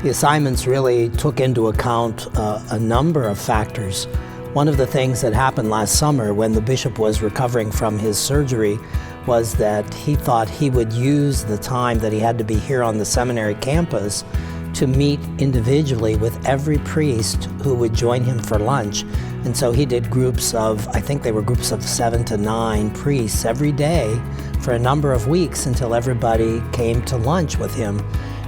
The assignments really took into account a number of factors. One of the things that happened last summer when the bishop was recovering from his surgery was that he thought he would use the time that he had to be here on the seminary campus to meet individually with every priest who would join him for lunch. And so he did groups of, I think they were groups of 7 to 9 priests every day for a number of weeks until everybody came to lunch with him.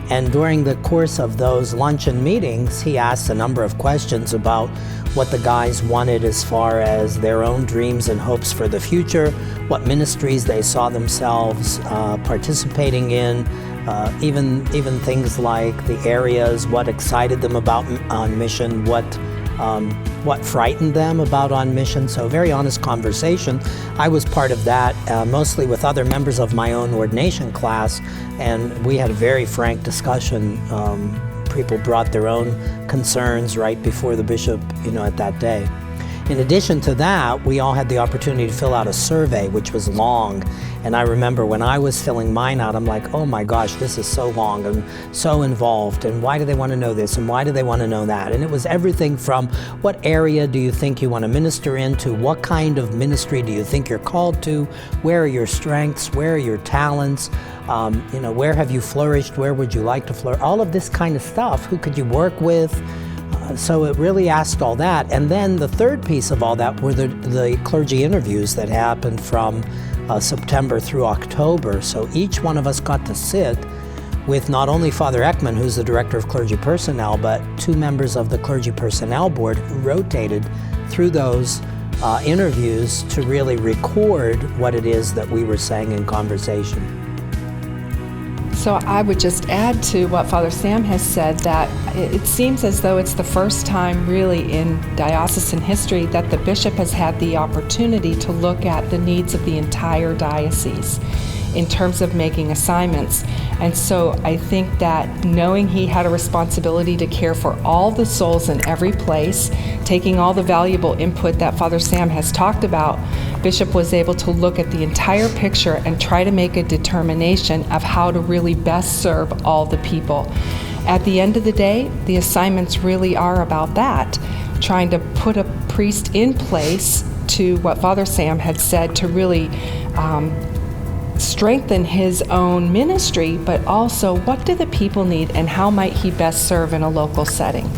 And during the course of those luncheon meetings, he asked a number of questions about what the guys wanted as far as their own dreams and hopes for the future, what ministries they saw themselves participating in, even things like the areas, what excited them about on mission, what frightened them about on mission. So very honest conversation. I was part of that, mostly with other members of my own ordination class, and we had a very frank discussion. People brought their own concerns right before the bishop, at that day. In addition to that, we all had the opportunity to fill out a survey, which was long. And I remember when I was filling mine out, I'm like, oh my gosh, this is so long and so involved. And why do they want to know this? And why do they want to know that? And it was everything from what area do you think you want to minister in, to what kind of ministry do you think you're called to? Where are your strengths? Where are your talents? Where have you flourished? Where would you like to flourish? All of this kind of stuff. Who could you work with? So it really asked all that. And then the third piece of all that were the clergy interviews that happened from September through October. So each one of us got to sit with not only Father Ekman, who's the director of clergy personnel, but 2 members of the clergy personnel board who rotated through those interviews to really record what it is that we were saying in conversation. So I would just add to what Father Sam has said that it seems as though it's the first time really in diocesan history that the bishop has had the opportunity to look at the needs of the entire diocese in terms of making assignments. And so I think that knowing he had a responsibility to care for all the souls in every place, taking all the valuable input that Father Sam has talked about, Bishop was able to look at the entire picture and try to make a determination of how to really best serve all the people. At the end of the day, the assignments really are about that, trying to put a priest in place to what Father Sam had said to really strengthen his own ministry, but also what do the people need and how might he best serve in a local setting.